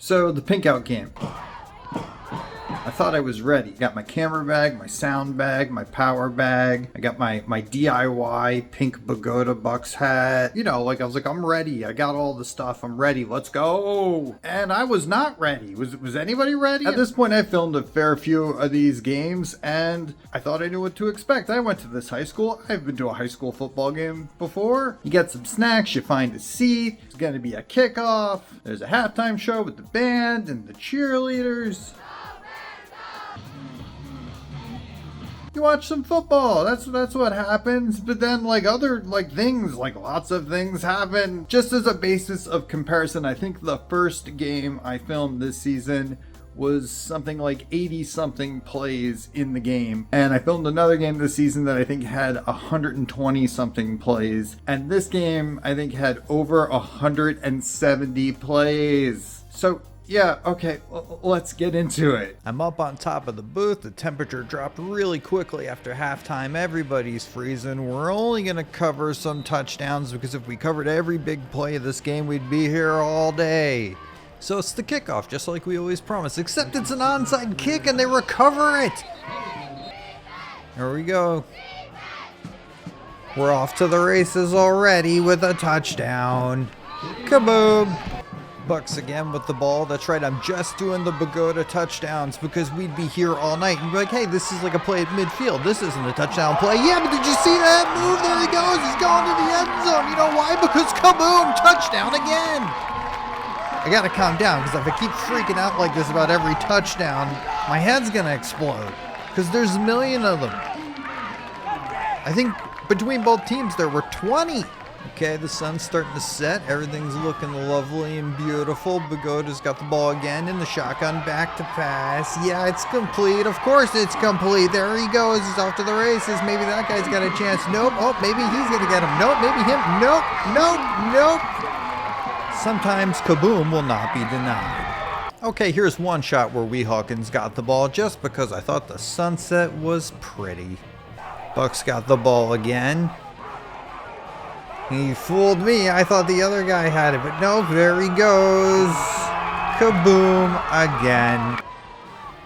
So the pink out game. I thought I was ready. Got my camera bag, my sound bag, my power bag. I got my DIY pink Bogota Bucs hat. You know, like I was like, I'm ready. I got all the stuff. I'm ready. Let's go. And I was not ready. Was anybody ready? At this point, I filmed a fair few of these games and I thought I knew what to expect. I went to this high school. I've been to a high school football game before. You get some snacks, you find a seat. It's going to be a kickoff. There's a halftime show with the band and the cheerleaders. You watch some football. That's what happens. But then other things, lots of things happen. Just as a basis of comparison, I think the first game I filmed this season was something like 80 something plays in the game. And I filmed another game this season that I think had 120 something plays. And this game I think had over 170 plays. So yeah, okay, let's get into it. I'm up on top of the booth. The temperature dropped really quickly after halftime. Everybody's freezing. We're only going to cover some touchdowns because if we covered every big play of this game, we'd be here all day. So it's the kickoff, just like we always promised, except it's an onside kick and they recover it. Here we go. We're off to the races already with a touchdown. Kaboom! Bucs again with the ball. That's right, I'm just doing the Bogota touchdowns because we'd be here all night and be like, hey, this is like a play at midfield. This isn't a touchdown play. Yeah, but did you see that move? There he goes. He's going to the end zone. You know why? Because kaboom, touchdown again. I gotta calm down because if I keep freaking out like this about every touchdown, my head's gonna explode because there's a million of them. I think between both teams there were 20. Okay, the sun's starting to set. Everything's looking lovely and beautiful. Bogota's got the ball again in the shotgun. Back to pass. Yeah, it's complete. Of course it's complete. There he goes. He's off to the races. Maybe that guy's got a chance. Nope. Oh, maybe he's going to get him. Nope. Maybe him. Nope. Nope. Nope. Sometimes kaboom will not be denied. Okay, here's one shot where Weehawken's got the ball just because I thought the sunset was pretty. Bucs got the ball again. He fooled me. I thought the other guy had it, but nope, there he goes. Kaboom again.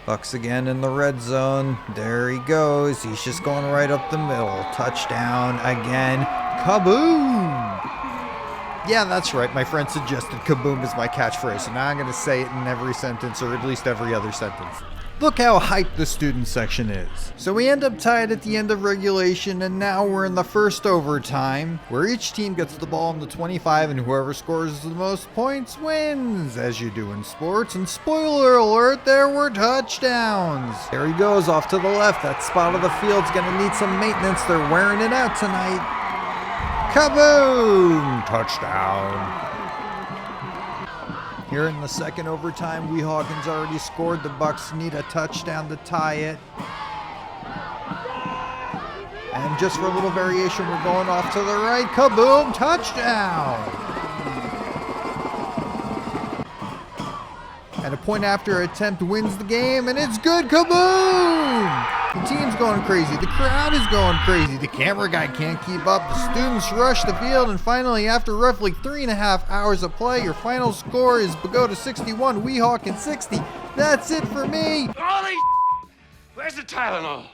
Bucs again in the red zone. There he goes. He's just going right up the middle. Touchdown again. Kaboom! Yeah, that's right. My friend suggested kaboom is my catchphrase, so now I'm going to say it in every sentence, or at least every other sentence. Look how hyped the student section is. So we end up tied at the end of regulation, and now we're in the first overtime, where each team gets the ball in the 25, and whoever scores the most points wins, as you do in sports. And spoiler alert, there were touchdowns. There he goes off to the left. That spot of the field's gonna need some maintenance. They're wearing it out tonight. Kaboom! Touchdown. Here in the second overtime, Weehawken's already scored. The Bucs need a touchdown to tie it. And just for a little variation, we're going off to the right. Kaboom! Touchdown! And a point after attempt wins the game, and it's good. Kaboom! The team's going crazy. The crowd is going crazy. The camera guy can't keep up. The students rush the field, and finally, after roughly 3.5 hours of play, your final score is Bogota 61, Weehawken 60. That's it for me. Holy! Where's the Tylenol?